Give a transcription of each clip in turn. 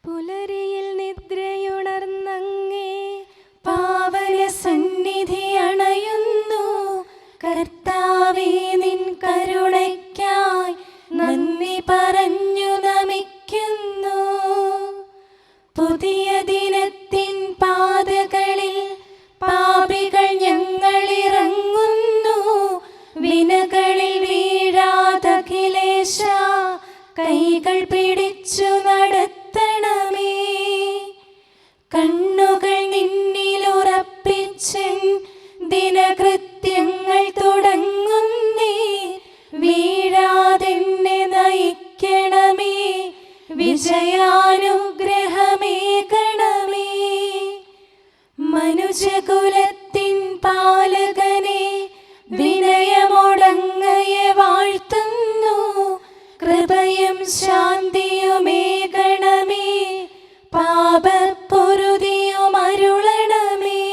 പുലരിയിൽ നിദ്രയുണർന്നങ്ങേ പാവന സന്നിധി അണയുന്നു. കർത്താവേ, നിൻ കരുണയ്ക്കായി നന്ദി പറഞ്ഞു നമിക്കുന്നു. പുതിയ ദിനത്തിൻ പാതകളിൽ പാപികൾ ഞങ്ങളിറങ്ങുന്നു. വിനകളിൽ വീഴാതഖിലേശ കൈകൾ പിടിച്ചു നടത്തണമേ. കണ്ണുകൾ നിന്നിലുറപ്പിച്ചൻ ദിനകൃത്യങ്ങൾ തുടങ്ങുന്നേ. വീഴാതെന്നെ നയിക്കണമേ, വിജയാനുഗ്രഹമേകണമേ. മനുജകുലത്തിൻ പാലകനെ വിനയമൊടങ്ങയെ വാഴ്ത്തുന്നു. കൃപയും ശാന്തിയുമേകണമേ, പാപപ്പൊറുതിയും അരുളണമേ.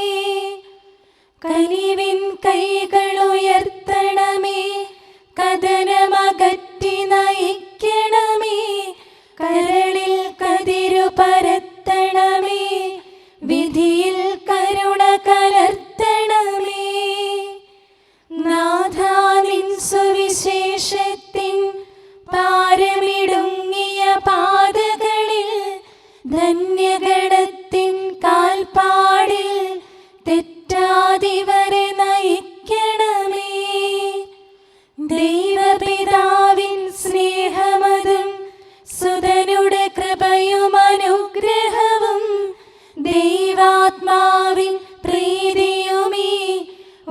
കനിവിൻ കൈകളുയർത്തണമേ, കഥനമകറ്റി നയിക്കണമേ. കരളിൽ കതിരു പരത്തണമേ, വിധിയിൽ കരുണ കലർത്തണമേ. നാഥാ, നിൻ സുവിശേഷത്തിൻ പാരമിടുങ്ങിയ പാതകളിൽ ധന്യഗണത്തിൻ കാൽപ്പാടിൽ തെറ്റാതിവരെ നയിക്കണമേ. ദൈവപിതാവിൻ സ്നേഹമതും സുതനുടെ കൃപയും അനുഗ്രഹവും ദൈവാത്മാവിൻ പ്രീതിയുമീ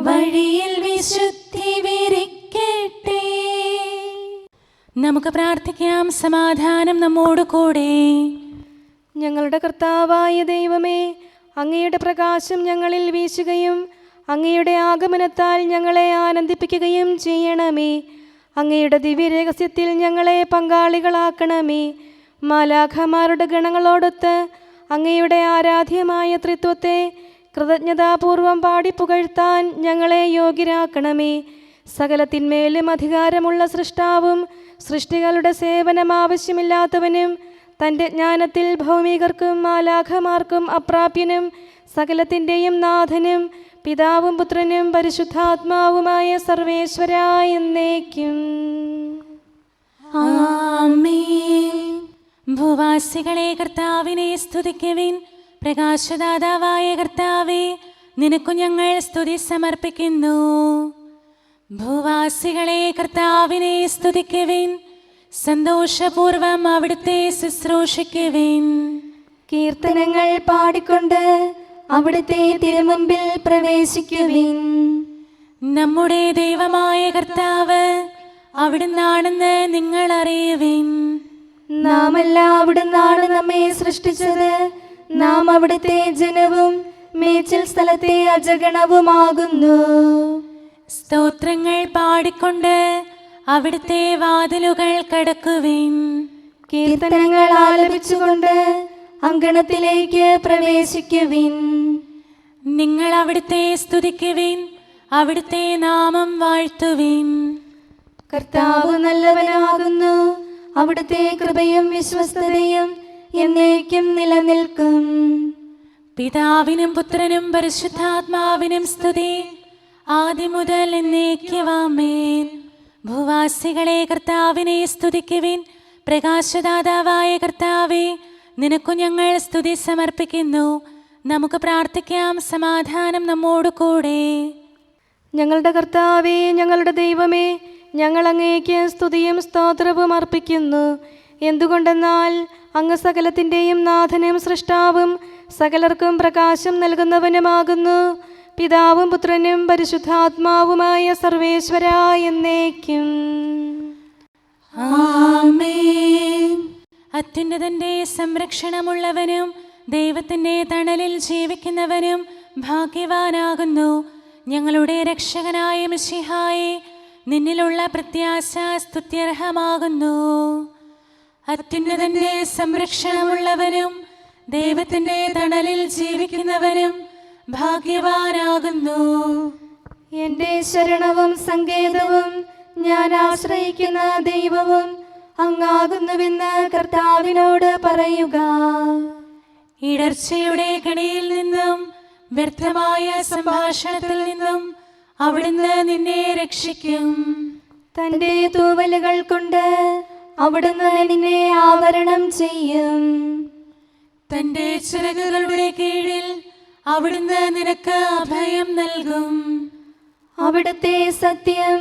വഴിയിൽ വിശുദ്ധി വിരിക്കട്ടെ. നമുക്ക് പ്രാർത്ഥിക്കാം. സമാധാനം നമ്മോട് കൂടെ. ഞങ്ങളുടെ കർത്താവായ ദൈവമേ, അങ്ങയുടെ പ്രകാശം ഞങ്ങളിൽ വീശുകയും അങ്ങയുടെ ആഗമനത്താൽ ഞങ്ങളെ ആനന്ദിപ്പിക്കുകയും ചെയ്യണമേ. അങ്ങയുടെ ദിവ്യരഹസ്യത്തിൽ ഞങ്ങളെ പങ്കാളികളാക്കണമേ. മാലാഖമാരുടെ ഗണങ്ങളോടൊത്ത് അങ്ങയുടെ ആരാധ്യമായ ത്രിത്വത്തെ കൃതജ്ഞതാപൂർവം പാടിപ്പുകഴ്ത്താൻ ഞങ്ങളെ യോഗ്യരാക്കണമേ. സകലത്തിന്മേലും അധികാരമുള്ള സൃഷ്ടാവും സൃഷ്ടികളുടെ സേവനം ആവശ്യമില്ലാത്തവനും തൻ്റെ ജ്ഞാനത്തിൽ ഭൗമികർക്കും മാലാഖമാർക്കും അപ്രാപ്യനും സകലത്തിൻ്റെയും നാഥനും പിതാവും പുത്രനും പരിശുദ്ധാത്മാവുമായ സർവേശ്വരായ എന്നേക്കും ആമേൻ. ഭൂവാസികളെ കർത്താവിനെ സ്തുതിക്കുവിൻ. പ്രകാശദാതാവായ കർത്താവേ, നിനക്കു ഞങ്ങൾ സ്തുതി സമർപ്പിക്കുന്നു. ഭൂവാസികളെ കർത്താവിനെ സ്തുതിക്കുവിൻ. സന്തോഷപൂർവം അവിടുത്തെ ശുശ്രൂഷിക്കുവിൻ. കീർത്തനങ്ങൾ പാടിക്കൊണ്ട് അവിടുത്തെ തിരുമുമ്പിൽ പ്രവേശിക്കുവിൻ. നമ്മുടെ ദൈവമായ കർത്താവ് അവിടുന്നാണെന്ന് നിങ്ങൾ അറിയുവിൻ. നാമല്ല അവിടുന്നാണ് നമ്മെ സൃഷ്ടിച്ചത്. നാം അവിടുത്തെ ജനവും മേച്ചിൽ സ്ഥലത്തെ അജഗണവുമാകുന്നു. സ്തോത്രങ്ങൾ പാടിക്കൊണ്ട് അവിടുത്തെ വാതിലുകൾ കടക്കുവിൻ. കീർത്തനങ്ങൾ ആലപിച്ചുകൊണ്ട് അങ്കണത്തിലേക്ക് പ്രവേശിക്കുവിൻ. നിങ്ങൾ അവിടുത്തെ സ്തുതിക്കുവിൻ, അവിടുത്തെ നാമം വാഴ്ത്തുവിൻ. കർത്താവ് നല്ലവനാകുന്നു. അവിടുത്തെ കൃപയും വിശ്വസ്തതയും എന്നേക്കും നിലനിൽക്കും. പിതാവിനും പുത്രനും പരിശുദ്ധാത്മാവിനും സ്തുതി, ആദ്യം മുതൽ എന്നേക്കും ആമേൻ. ഭൂവാസികളെ കർത്താവിനെ സ്തുതിക്കുവിൻ. പ്രകാശദാതാവായ കർത്താവേ, നിനക്കു ഞങ്ങൾ സ്തുതി സമർപ്പിക്കുന്നു. നമുക്ക് പ്രാർത്ഥിക്കാം. സമാധാനം നമ്മോട് കൂടെ. ഞങ്ങളുടെ കർത്താവേ, ഞങ്ങളുടെ ദൈവമേ, ഞങ്ങൾ അങ്ങേക്ക് സ്തുതിയും സ്തോത്രവും അർപ്പിക്കുന്നു. എന്തുകൊണ്ടെന്നാൽ അങ്ങ് സകലത്തിൻ്റെയും നാഥനും സൃഷ്ടാവും സകലർക്കും പ്രകാശം നൽകുന്നവനുമാകുന്നു. പിതാവും പുത്രനും പരിശുദ്ധാത്മാവുമായ സർവേശ്വരായ എന്നേക്കും ആമേൻ. അത്യുന്നതന്റെ സംരക്ഷണമുള്ളവനും ദൈവത്തിൻ്റെ തണലിൽ ജീവിക്കുന്നവനും ഭാഗ്യവാനാകുന്നു. ഞങ്ങളുടെ രക്ഷകനായ മിശിഹായേ, നിന്നിലുള്ള പ്രത്യാശ സ്തുത്യർഹമാകുന്നു. അത്യുന്നതന്റെ സംരക്ഷണമുള്ളവനും ദൈവത്തിൻ്റെ തണലിൽ ജീവിക്കുന്നവനും ഭാഗ്യവാനാകുന്നു. എൻ്റെ ശരണവും സങ്കേതവും ഞാൻ ആശ്രയിക്കുന്ന ദൈവവും അങ്ങാകുന്നുവെന്ന് കർത്താവിനോട് പറയുക. ഇടർച്ചയുടെ കണിയിൽ നിന്നും വ്യർത്ഥമായ സംഭാഷണത്തിൽ നിന്നും അവിടുന്ന് നിന്നെ രക്ഷിക്കും. തന്റെ തൂവലുകൾ കൊണ്ട് അവിടുന്ന് നിന്നെ ആവരണം ചെയ്യും. തന്റെ ചിറകുകളുടെ കീഴിൽ അവിടുന്ന് നിനക്ക് അഭയം നൽകും. അവിടുത്തെ സത്യം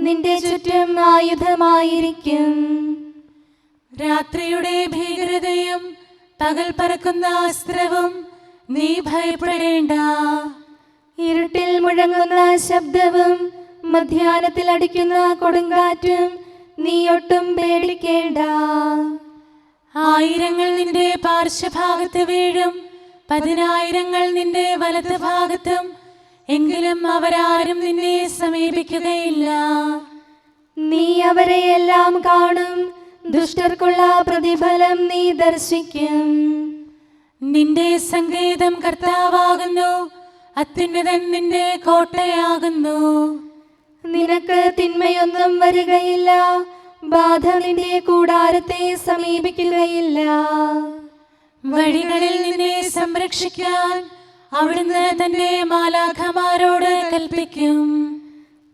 നിന്റെ ചുറ്റും ആയുധമായിരിക്കും. രാത്രിയുടെ ഭീകരതയും പകൽ പറക്കുന്ന അസ്ത്രവും നീ ഭയപ്പെടേണ്ട. ഇരുട്ടിൽ മുഴങ്ങുന്ന ശബ്ദവും മധ്യാഹ്നത്തിൽ അടിക്കുന്ന കൊടുങ്കാറ്റും നീ ഒട്ടും പേടിക്കേണ്ട. ആയിരങ്ങൾ നിന്റെ പാർശ്വഭാഗത്ത് വീഴും, 10,000 നിന്റെ വലത് ഭാഗത്തും, എങ്കിലും അവരാരും നിന്നെ സമീപിക്കുകയില്ല. നീ അവരെയെല്ലാം കാണും, ദുഷ്ടർക്കുള്ള പ്രതിഫലം നീ ദർശിക്കും. നിന്റെ സങ്കേതം കർത്താവാകുന്നു, അത്യുന്നതൻ നിന്റെ കോട്ടയാകുന്നു. നിനക്ക് തിന്മയൊന്നും വരികയില്ല, ബാധ നിന്റെ കൂടാരത്തെ സമീപിക്കുകയില്ല. വഴികളിൽ നിന്നെ സംരക്ഷിക്കാൻ അവിടുന്ന് തന്റെ മാലാഖമാരോട് കൽപ്പിക്കും.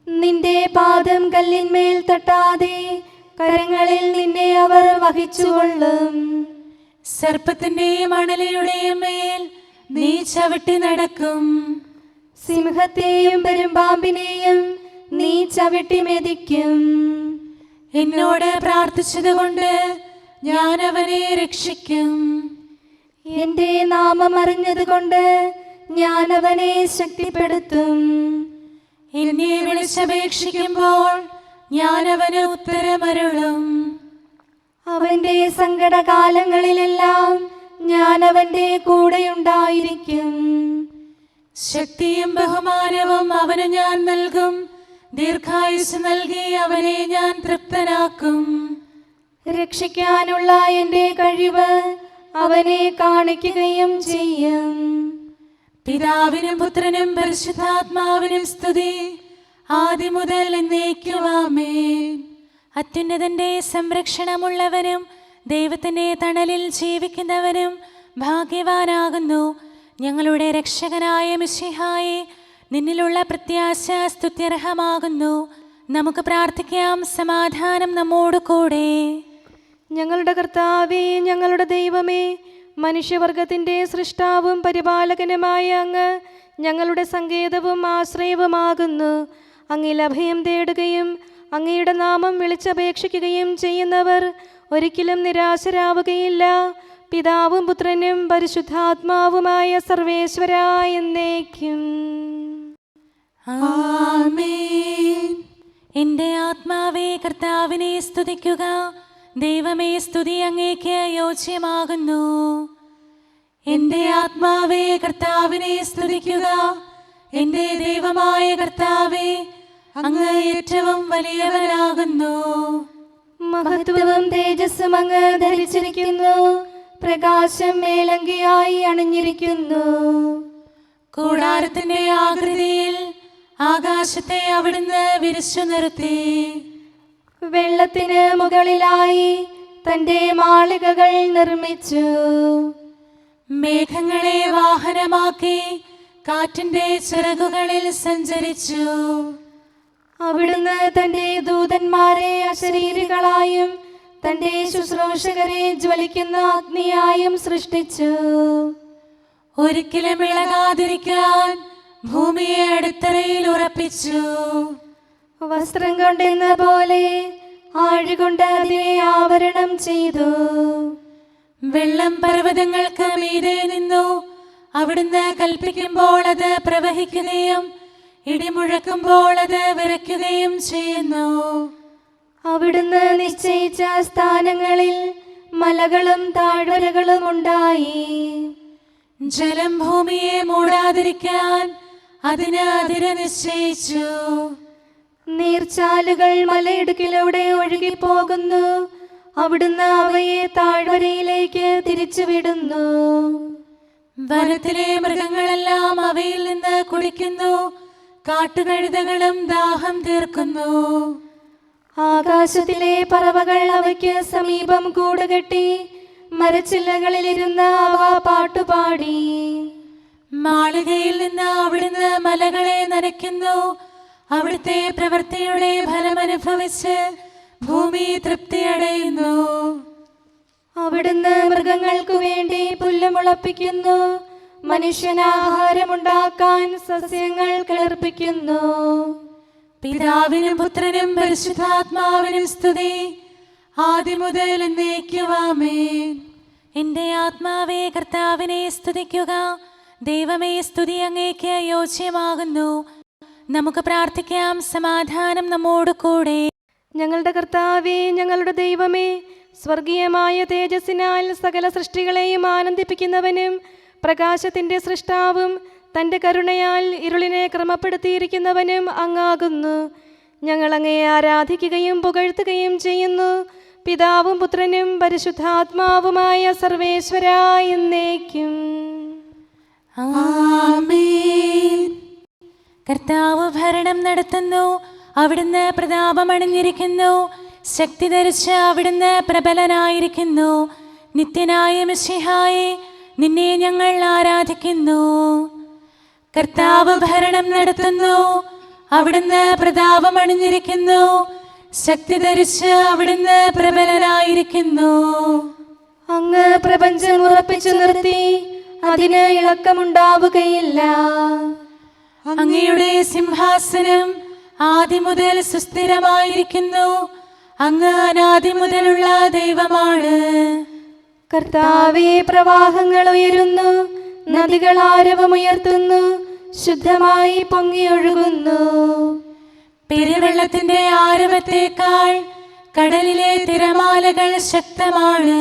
നിന്റെ പാദം കല്ലിന്മേൽ തട്ടാതെ കരങ്ങളിൽ നിന്നെ അവർ വഹിച്ചുകൊള്ളും. സർപ്പത്തിന്റെയും അണലയുടെയും മേൽ നീ ചവിട്ടി നടക്കും. സിംഹത്തെയും പെരുമ്പാമ്പിനെയും നീ ചവിട്ടി മെതിക്കും. എന്നോട് പ്രാർത്ഥിച്ചതുകൊണ്ട് ഞാൻ അവനെ രക്ഷിക്കും. എന്റെ നാമം അറിഞ്ഞതുകൊണ്ട് ഞാൻ അവനെ ശക്തിപ്പെടുത്തും. എന്നെ വിളിച്ചപേക്ഷിക്കുമ്പോൾ ഞാൻ അവന് ഉത്തരമരുളും. അവന്റെ സങ്കടകാലങ്ങളിലെല്ലാം ഞാൻ അവന്റെ കൂടെയുണ്ടായിരിക്കും. ശക്തിയും ബഹുമാനവും അവന് ഞാൻ നൽകും. ദീർഘായുസ് നൽകി അവനെ ഞാൻ തൃപ്തനാക്കും. രക്ഷിക്കാനുള്ള എന്റെ കഴിവ് അവനെ കാണിക്കുകയും ചെയ്യും. പിതാവിനും പുത്രനും പരിശുദ്ധാത്മാവിനും സ്തുതി, ആദ്യം മുതൽ എന്നേക്കും ആമേൻ. അത്യുന്നതന്റെ സംരക്ഷണമുള്ളവനും ദൈവത്തിന്റെ തണലിൽ ജീവിക്കുന്നവനും ഭാഗ്യവാനാകുന്നു ഞങ്ങളുടെ രക്ഷകനായ മിശിഹായേ. നിന്നിലുള്ള പ്രത്യാശ സ്തുത്യർഹമാകുന്നു. നമുക്ക് പ്രാർത്ഥിക്കാം. സമാധാനം നമ്മോട് കൂടെ. ഞങ്ങളുടെ കർത്താവേ, ഞങ്ങളുടെ ദൈവമേ, മനുഷ്യവർഗത്തിൻ്റെ സൃഷ്ടാവും പരിപാലകനുമായ അങ്ങ് ഞങ്ങളുടെ സങ്കേതവും ആശ്രയവുമാകുന്നു. അങ്ങിൽ അഭയം തേടുകയും അങ്ങയുടെ നാമം വിളിച്ചപേക്ഷിക്കുകയും ചെയ്യുന്നവർ ഒരിക്കലും നിരാശരാവുകയില്ല. പിതാവും പുത്രനും പരിശുദ്ധാത്മാവുമായ സർവേശ്വരായ എന്നേക്കും ആമേൻ. എൻ്റെ ആത്മാവേ കർത്താവിനെ സ്തുതിക്കുക. ദൈവമേ, സ്തുതി അങ്ങേക്ക് യോജ്യമാകുന്നു. എൻ്റെ ആത്മാവേ കർത്താവിനെ സ്തുതിക്കുക. എൻ്റെ ദൈവമായ കർത്താവേ, അങ്ങ് ഏറ്റവും വലിയവനാകുന്നു. മഹത്വവും തേജസ്സും അങ്ങ് ധരിച്ചിരിക്കുന്നു. പ്രകാശം മേലങ്കിയായി അണിഞ്ഞിരിക്കുന്നു. കൂടാരത്തിന്റെ ആകൃതിയിൽ ആകാശത്തെ അവിടുന്ന് വിരിച്ചു നിർത്തി. വെള്ളത്തിന് മുകളിലായി തന്റെ മാളികകൾ നിർമ്മിച്ചു. മേഘങ്ങളെ വാഹനമാക്കി കാറ്റിന്റെ ചിറകുകളിൽ സഞ്ചരിച്ചു. അവിടുന്ന് തന്റെ ദൂതന്മാരെ അശരീരികളായും തന്റെ ശുശ്രൂഷകരെ ജ്വലിക്കുന്ന അഗ്നിയായും സൃഷ്ടിച്ചു. ഒരിക്കലും ഇളകാതിരിക്കാൻ ഭൂമിയെ അടിത്തറയിൽ ഉറപ്പിച്ചു. വസ്ത്രം കൊണ്ടെന്ന പോലെ ആഴികൊണ്ട് അതിനെ ആവരണം ചെയ്തു. വെള്ളം പർവ്വതങ്ങൾക്ക് മീതെ നിന്നു. അവിടുന്ന് കൽപ്പിക്കുമ്പോൾ അത് പ്രവഹിക്കുകയും ഇടിമുഴക്കുമ്പോൾ അത് വിറയ്ക്കുകയും ചെയ്യുന്നു. അവിടുന്ന് നിശ്ചയിച്ച സ്ഥാനങ്ങളിൽ മലകളും താഴ്വരകളും ഉണ്ടായി. ജലം ഭൂമിയെ മൂടാതിരിക്കാൻ അതിന് അതിര് നിശ്ചയിച്ചു. നീർച്ചാലുകൾ മലയിടുക്കിലൂടെ ഒഴുകിപ്പോകുന്നു. അവിടുന്ന് അവയെ താഴ്വരയിലേക്ക് തിരിച്ചുവിടുന്നു. വനത്തിലെ മൃഗങ്ങളെല്ലാം അവയിൽ നിന്ന് കുടിക്കുന്നു. കാട്ടുകഴുതകളും ദാഹം തീർക്കുന്നു. ആകാശത്തിലെ പറവകൾ അവയ്ക്ക് സമീപം കൂടുകെട്ടി മരച്ചില്ലകളിലിരുന്ന് അവ പാട്ടുപാടി. മാളികയിൽ നിന്ന് അവിടുന്ന് മലകളെ നനയ്ക്കുന്നു. അവിടുത്തെ പ്രവൃത്തിയുടെ ഫലമനുഭവിച്ച് ഭൂമി തൃപ്തിയടയുന്നു. അവിടുന്ന് മൃഗങ്ങൾക്കു വേണ്ടി പുല്ല് മുളപ്പിക്കുന്നു. മനുഷ്യനാഹാരമുണ്ടാക്കാൻ സസ്യങ്ങൾ കിളിർപ്പിക്കുന്നു. പിതാവിനും പുത്രനും പരിശുദ്ധാത്മാവിനും സ്തുതി, ആദ്യം മുതൽ എന്നേക്കും ആമേൻ. എന്റെ ആത്മാവേ കർത്താവിനെ സ്തുതിക്കുക. ദൈവമേ, സ്തുതി അങ്ങേക്ക് യോജ്യമാകുന്നു. നമുക്ക് പ്രാർത്ഥിക്കാം. സമാധാനം നമ്മോട് കൂടെ. ഞങ്ങളുടെ കർത്താവേ, ഞങ്ങളുടെ ദൈവമേ, സ്വർഗീയമായ തേജസ്സിനാൽ സകല സൃഷ്ടികളെയും ആനന്ദിപ്പിക്കുന്നവനും പ്രകാശത്തിൻ്റെ സൃഷ്ടാവും തൻ്റെ കരുണയാൽ ഇരുളിനെ ക്രമപ്പെടുത്തിയിരിക്കുന്നവനും അങ്ങാകുന്നു. ഞങ്ങൾ അങ്ങയെ ആരാധിക്കുകയും പുകഴ്ത്തുകയും ചെയ്യുന്നു. പിതാവും പുത്രനും പരിശുദ്ധാത്മാവുമായ സർവേശ്വരാ എന്നേക്കും ആമേൻ. കർത്താവ് ഭരണം നടത്തുന്നു. അവിടുന്ന് പ്രതാപമണിഞ്ഞിരിക്കുന്നു. ശക്തി ധരിച്ച് അവിടുന്ന് പ്രബലനായിരിക്കുന്നു. നിത്യനായ മിശിഹായെ, നിന്നെ ഞങ്ങൾ ആരാധിക്കുന്നു. കർത്താവ് ഭരണം നടത്തുന്നു. അവിടുന്ന് പ്രതാപമണിഞ്ഞിരിക്കുന്നു. ശക്തി ധരിച്ച് അവിടുന്ന് പ്രബലനായിരിക്കുന്നു. അങ്ങ് പ്രപഞ്ചം ഉറപ്പിച്ചു നിർത്തി, അതിന് ഇളക്കമുണ്ടാവുകയില്ല. അങ്ങയുടെ സിംഹാസനം ആദ്യം മുതൽ സുസ്ഥിരമായിരിക്കുന്നു. അങ്ങ് അനാദി മുതലുള്ള ദൈവമാണ്. കർത്താവേ, പ്രവാഹങ്ങൾ ഉയരുന്നു, നദികൾ ആരവമുയർത്തുന്നു, ശുദ്ധമായി പൊങ്ങിയൊഴുകുന്നു. പെരുവെള്ളത്തിന്റെ ആരവത്തേക്കാൾ കടലിലെ തിരമാലകൾ ശക്തമാണ്.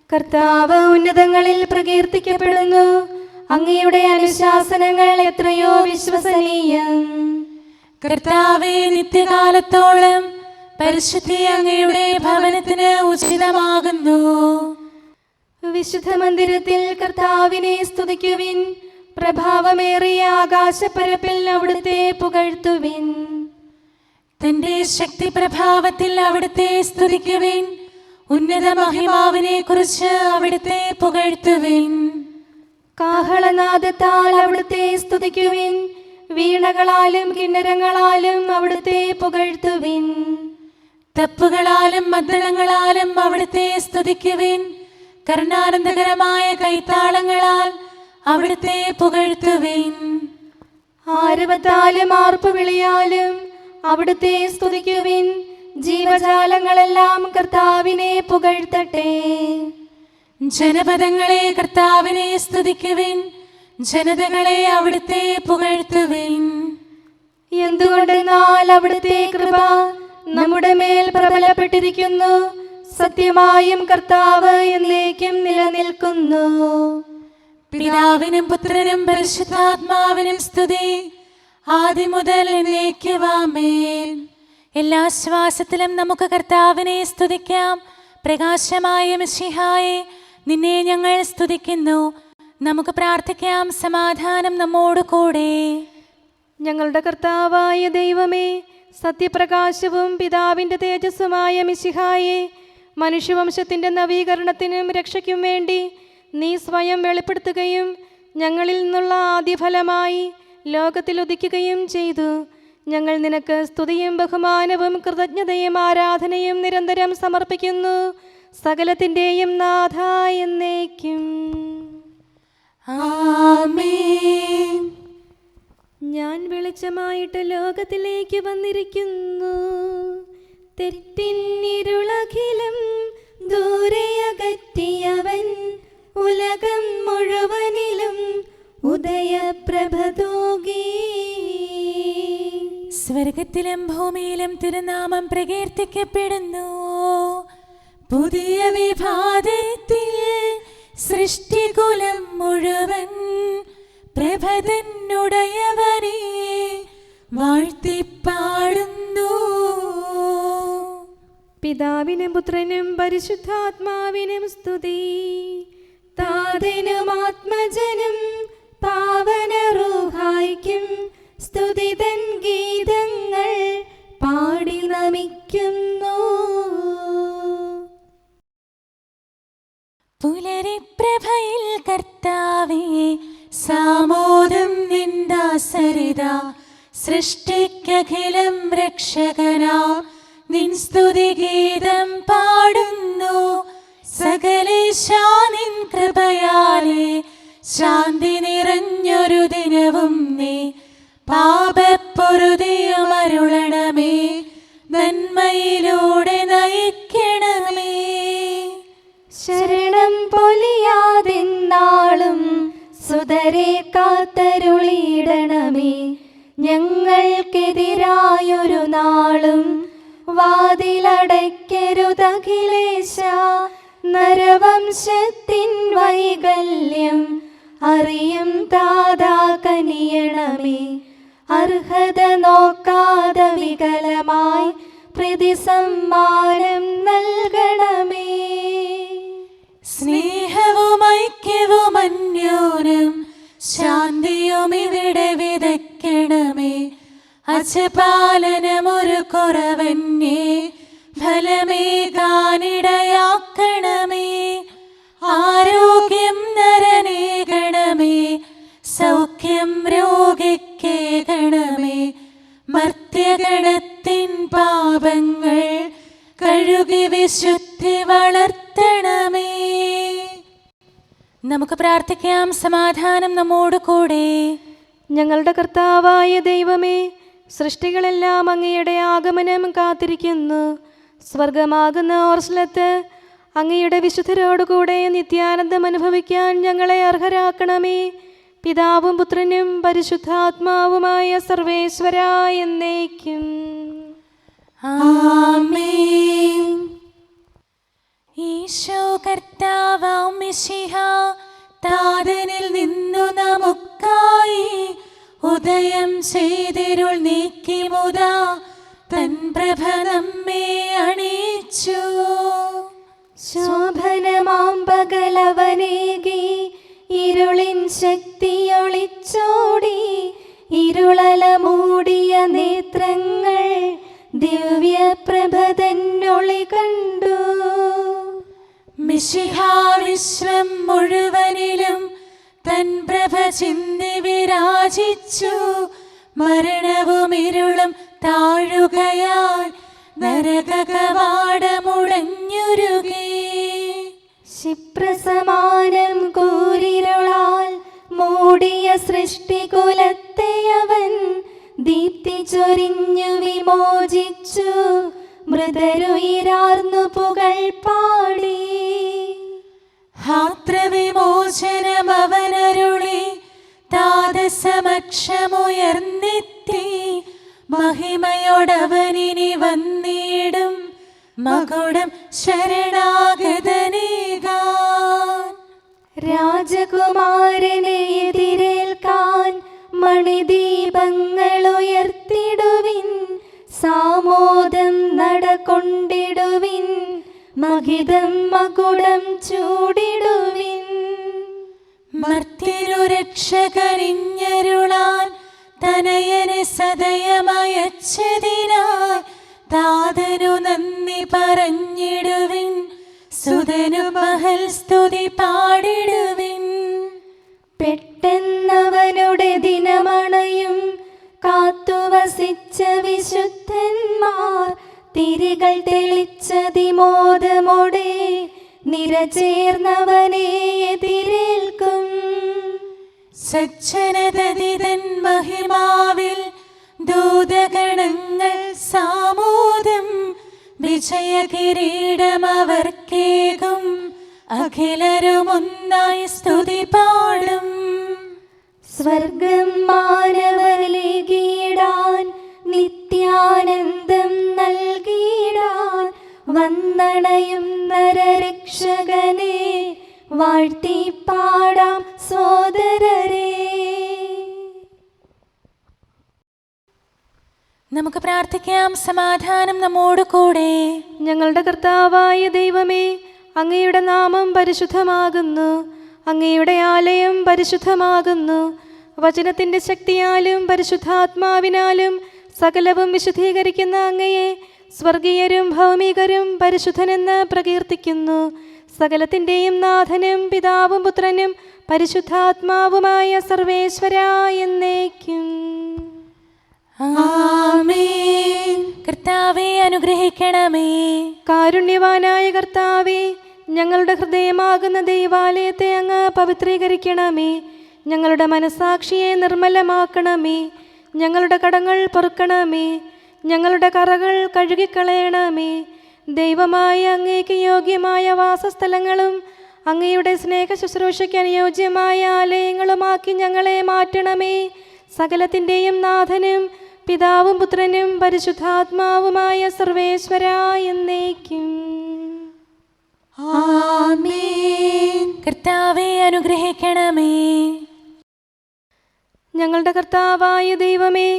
കർത്താവ് ഉന്നതങ്ങളിൽ പ്രകീർത്തിക്കപ്പെടുന്നു. അങ്ങയുടെ അനുശാസനങ്ങൾ എത്രയോ വിശ്വസനീയം. കർത്താവേ, നിത്യകാലത്തോളം പരിശുദ്ധി അങ്ങയുടെ ഭവനത്തിന് ഉചിതമാകുന്നു. വിശുദ്ധ മന്ദിരത്തിൽ കർത്താവിനെ സ്തുതിക്കുവിൻ. പ്രഭാവമേറിയ ആകാശപ്പരപ്പിൽ അവിടുത്തെ പുകഴ്ത്തുവിൻ. തന്റെ ശക്തി പ്രഭാവത്തിൽ അവിടുത്തെ സ്തുതിക്കുവിൻ. ഉന്നത മഹിമാവിനെ കുറിച്ച് അവിടുത്തെ പുകഴ്ത്തുവിൻ. കാഹളനാദത്താൽ അവിടുത്തെ സ്തുതിക്കുവിൻ. വീണകളാലും കിന്നരങ്ങളാലും അവിടുത്തെ പുകഴ്ത്തുവിൻ. തപ്പുകളാലും മദ്ദളങ്ങളാലും അവിടുത്തെ സ്തുതിക്കുവിൻ. കരുണാനന്ദകരമായ കൈത്താളങ്ങളാൽ അവിടുത്തെ പുകഴ്ത്തുവിൻ. ആരവത്താലും ആർപ്പുവിളിയാലും അവിടുത്തെ സ്തുതിക്കുവിൻ. ജീവജാലങ്ങളെല്ലാം കർത്താവിനെ പുകഴ്ത്തട്ടെ. ജനപദങ്ങളെ കർത്താവിനെ സ്തുതിക്കുവിൻ. ജനതകളെ അവിടുത്തെ പുകഴ്ത്തുവിൻ. എന്തുകൊണ്ടെന്നാൽ അവിടുത്തെ കൃപ നമ്മുടെ മേൽ പ്രബലപ്പെട്ടിരിക്കുന്നു. സത്യമായും കർത്താവ് എന്നേക്കും നിലനിൽക്കുന്നു. പിതാവിനും പുത്രനും പരിശുദ്ധാത്മാവിനും സ്തുതി, ആദ്യം മുതൽ എന്നേക്കും ആമേൻ. എല്ലാ ശ്വാസത്തിലും നമുക്ക് കർത്താവിനെ സ്തുതിക്കാം. പ്രകാശമായ മിശിഹായെ, നിന്നെ ഞങ്ങൾ സ്തുതിക്കുന്നു. നമുക്ക് പ്രാർത്ഥിക്കാം. സമാധാനം നമ്മോട് കൂടെ. ഞങ്ങളുടെ കർത്താവായ ദൈവമേ, സത്യപ്രകാശവും പിതാവിൻ്റെ തേജസ്സുമായ മിശിഹായെ, മനുഷ്യവംശത്തിൻ്റെ നവീകരണത്തിനും രക്ഷയ്ക്കും വേണ്ടി നീ സ്വയം വെളിപ്പെടുത്തുകയും ഞങ്ങളിൽ നിന്നുള്ള ആദ്യഫലമായി ലോകത്തിൽ ഉദിക്കുകയും ചെയ്തു. ഞങ്ങൾ നിനക്ക് സ്തുതിയും ബഹുമാനവും കൃതജ്ഞതയും ആരാധനയും നിരന്തരം സമർപ്പിക്കുന്നു. സകലത്തിൻ്റെയും നാഥ എന്നേക്കും ആമേൻ. ഞാൻ വെളിച്ചമായിട്ട് ലോകത്തിലേക്ക് വന്നിരിക്കുന്നു. തെറ്റിന്നിരുളഖിലും ദൂരെയകറ്റിയവൻ ഉലകം മുഴുവനിലും ഉദയപ്രഭ തൂകി. സ്വർഗത്തിലും ഭൂമിയിലും തിരുനാമം പ്രകീർത്തിക്കപ്പെടുന്നു. പുതിയ വിഭാതത്തിൽ സൃഷ്ടികുലം മുഴുവൻ പ്രഭതനുടയവനെ വാഴ്ത്തിപ്പാടുന്നു. പിതാവിനും പുത്രനും പരിശുദ്ധാത്മാവിനും സ്തുതി. താതനും ആത്മജനും പാവന റൂഹായിക്കും സ്തുതിതൻ ഗീതങ്ങൾ പാടി നമിക്ക. പുലരിപ്രഭയിൽ കർത്താവേ സാമോദം നിന്ദാസരിത സൃഷ്ടിക്കഖിലം രക്ഷകനാം നിൻ സ്തുതിഗീതം പാടുന്നു. സകലേശാ നിൻ കൃപയാലേ ശാന്തി നിറഞ്ഞൊരു ദിനവും നീ പാപപ്പൊറുതിയുമരുളണമേ നന്മയിലൂടെ നയിക്കണമേ. ശരണം പൊലിയാതെന്നാളും സുതരെ കാത്തരുളിയിടണമേ. ഞങ്ങൾക്കെതിരായൊരു നാളും വാതിലടയ്ക്കരുതഖിലേശ. നരവംശത്തിൻ വൈകല്യം അറിയും താതാ കനിയണമേ. അർഹത നോക്കാതെ വികലമായി പ്രതിസമ്മാനം നൽകണമേ. സ്നേഹവും ഐക്യവും അന്യോന്യം ശാന്തിയും ഇവിടെ വിതയ്ക്കണമേ. അജപാലനമൊരു കുറവന്യേ ഫലമേകാനിടയാക്കണമേ. ആരോഗ്യം നരനേകണമേ സൗഖ്യം രോഗിക്കേകണമേ. മർത്യഗണത്തിൻ പാപങ്ങൾ കഴുകി വിശുദ്ധി വളർത്തണമേ. നമുക്ക് പ്രാർത്ഥിക്കാം. സമാധാനം നമ്മോട് കൂടെ. ഞങ്ങളുടെ കർത്താവായ ദൈവമേ, സൃഷ്ടികളെല്ലാം അങ്ങയുടെ ആഗമനം കാത്തിരിക്കുന്നു. സ്വർഗമാകുന്ന ഓർസ്ലത്ത് അങ്ങയുടെ വിശുദ്ധരോടുകൂടെ നിത്യാനന്ദം അനുഭവിക്കാൻ ഞങ്ങളെ അർഹരാക്കണമേ. പിതാവും പുത്രനും പരിശുദ്ധാത്മാവുമായ സർവേശ്വരാ എന്നേക്കും. ആമേൻ. ഈശോ കർത്താവാം മിശിഹ താതനിൽ നിന്നു നമുക്കായി ഉദയം ചെയ്തിരുൾ നീക്കി മുതാ തൻ പ്രഭ നമ്മെ അണിയിച്ചു. ശോഭനമാം പകലവനേകി ഇരുളിൻ ശക്തിയൊളിച്ചോടി. ഇരുളല മൂടിയ നേത്രങ്ങൾ ദിവ്യപ്രഭ തന്നൊളി കണ്ടു. മിശിഹ വിശ്വം മുഴുവനിലും തൻ പ്രഭ ചിന്തി വിരാജിച്ചു. മരണവും ഇരുളും താഴുകയാൽ നരകകവാടമുടഞ്ഞുരുകി. ക്ഷിപ്രസമാനം കൂരിരുളാൽ മൂടിയ സൃഷ്ടികുലത്തെ അവൻ ദീപ്തി ചൊരിഞ്ഞു വിമോചിച്ചു. മൃതരുയിരാർന്നു പുകൾ പാടി. ഹാത്രവിമോചനം അവനരുളി താതസമക്ഷമുയർന്നെത്തി. മഹിമയോടവനിനി വന്നിടും മകുടം ശരണാഗതനേകാൻ. രാജകുമാരനെ എതിരേൽക്കാൻ മണിദീപങ്ങൾ ഉയർത്തിടുവിൻ. സാമോദം നടകൊണ്ടിടുവിൻ. മഹിതം മകുടം ചൂടിടുവിൻ. മർത്യനു രക്ഷകരിഞ്ഞരുളാൻ തനയനെ സദയമയച്ചതിനായി താതനു നന്ദി പറഞ്ഞിടുവിൻ. സുതനു മഹൽ സ്തുതി പാടിടുവിൻ. പെട്ടെന്നവനുടെ ദിനമണയും കാത്തുവസിച്ച വിശുദ്ധന്മാർ തിരികൾ തെളിച്ചതിമോദമോടെ നിരചേർന്നവനെ എതിരേൽക്കും. സജ്ജനതതിതൻ മഹിമാവിൽ ദൂതഗണങ്ങൾ സാമോദം വിജയകിരീടമവർക്കേകും. അഖിലരുമൊന്നായി സ്തുതി പാടും. സ്വർഗം മാനവലേകിടാൻ നിത്യാനന്ദം നൽകിടാൻ വന്നണയും നരരക്ഷകനെ വാഴ്ത്തി പാടാം സോദരരെ. നമുക്ക് പ്രാർത്ഥിക്കാം. സമാധാനം നമ്മോട് കൂടെ. ഞങ്ങളുടെ കർത്താവായ ദൈവമേ, അങ്ങയുടെ നാമം പരിശുദ്ധമാകുന്നു. അങ്ങയുടെ ആലയം പരിശുദ്ധമാകുന്നു. വചനത്തിൻ്റെ ശക്തിയാലും പരിശുദ്ധാത്മാവിനാലും സകലവും വിശുദ്ധീകരിക്കുന്ന അങ്ങയെ സ്വർഗീയരും ഭൗമികരും പരിശുദ്ധനെന്ന് പ്രകീർത്തിക്കുന്നു. സകലത്തിൻ്റെയും നാഥനും പിതാവും പുത്രനും പരിശുദ്ധാത്മാവുമായ സർവേശ്വരാ എന്നേക്കും. ആമേൻ. കർത്താവേ അനുഗ്രഹിക്കണമേ. കാരുണ്യവാനായ കർത്താവേ, ഞങ്ങളുടെ ഹൃദയമാകുന്ന ദൈവാലയത്തെ അങ്ങ് പവിത്രീകരിക്കണമേ. ഞങ്ങളുടെ മനസാക്ഷിയെ നിർമ്മലമാക്കണമേ. ഞങ്ങളുടെ കടങ്ങൾ പൊറുക്കണമേ. ഞങ്ങളുടെ കറകൾ കഴുകിക്കളയണമേ. ദൈവമായ അങ്ങേക്ക് യോഗ്യമായ വാസസ്ഥലങ്ങളും അങ്ങയുടെ സ്നേഹ ശുശ്രൂഷയ്ക്ക് അനുയോജ്യമായ ആലയങ്ങളുമാക്കി ഞങ്ങളെ മാറ്റണമേ. സകലത്തിൻ്റെയും നാഥനും പിതാവും പുത്രനും പരിശുദ്ധാത്മാവുമായ സർവേശ്വരാ എന്നേക്കും. ആമേൻ. കർത്താവേ അനുഗ്രഹിക്കണമേ. ഞങ്ങളുടെ കർത്താവായ ദൈവമേ,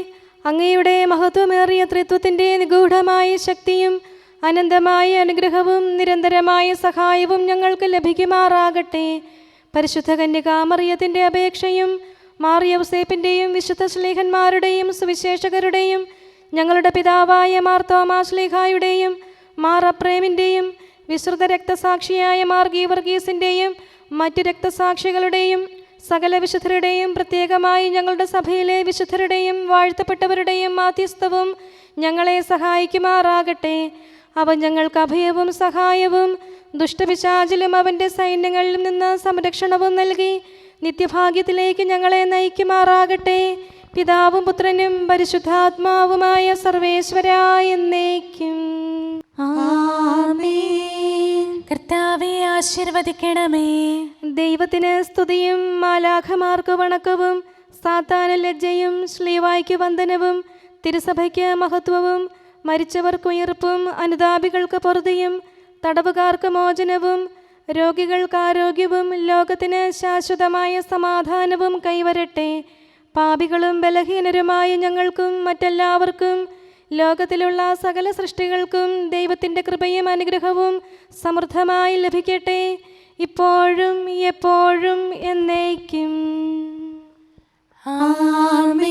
അങ്ങയുടെ മഹത്വമേറിയ ത്രിത്വത്തിൻ്റെ നിഗൂഢമായ ശക്തിയും അനന്തമായ അനുഗ്രഹവും നിരന്തരമായ സഹായവും ഞങ്ങൾക്ക് ലഭിക്കുമാറാകട്ടെ. പരിശുദ്ധ കന്യകാമറിയത്തിൻ്റെ അപേക്ഷയും മാർ യൗസേപ്പിൻ്റെയും വിശുദ്ധ ശ്ലീഹന്മാരുടെയും സുവിശേഷകരുടെയും ഞങ്ങളുടെ പിതാവായ മാർ തോമാ ശ്ലീഹായുടെയും മാർ അപ്രേമിൻ്റെയും വിശുദ്ധ രക്തസാക്ഷിയായ മാർ ഗീവർഗീസിൻ്റെയും മറ്റു രക്തസാക്ഷികളുടെയും സകല വിശുദ്ധരുടെയും പ്രത്യേകമായി ഞങ്ങളുടെ സഭയിലെ വിശുദ്ധരുടെയും വാഴ്ത്തപ്പെട്ടവരുടെയും മാധ്യസ്ഥവും ഞങ്ങളെ സഹായിക്കുമാറാകട്ടെ. അവൻ ഞങ്ങൾക്ക് അഭയവും സഹായവും ദുഷ്ടപിശാചിലും അവൻ്റെ സൈന്യങ്ങളിൽ നിന്ന് സംരക്ഷണവും നൽകി നിത്യഭാഗ്യത്തിലേക്ക് ഞങ്ങളെ നയിക്കുമാറാകട്ടെ. പിതാവും പുത്രനും പരിശുദ്ധാത്മാവുമായ സർവേശ്വരാ എന്നേക്കും. ആമേൻ. കർത്താവേ ആശീർവദിക്കണമേ. ദൈവത്തിന് സ്തുതിയും മാലാഖമാർക്ക് വണക്കവും സാത്താന് ലജ്ജയും ശ്ലീവായ്ക്ക് വന്ദനവും തിരുസഭയ്ക്ക് മഹത്വവും മരിച്ചവർക്ക് ഉയർപ്പും അനുതാപികൾക്ക് പൊറുതിയും തടവുകാർക്ക് മോചനവും രോഗികൾക്ക് ആരോഗ്യവും ലോകത്തിന് ശാശ്വതമായ സമാധാനവും കൈവരട്ടെ. പാപികളും ബലഹീനരുമായ ഞങ്ങൾക്കും മറ്റെല്ലാവർക്കും ലോകത്തിലുള്ള സകല സൃഷ്ടികൾക്കും ദൈവത്തിൻ്റെ കൃപയും അനുഗ്രഹവും സമൃദ്ധമായി ലഭിക്കട്ടെ, ഇപ്പോഴും എപ്പോഴും എന്നേക്കും. ആമേൻ.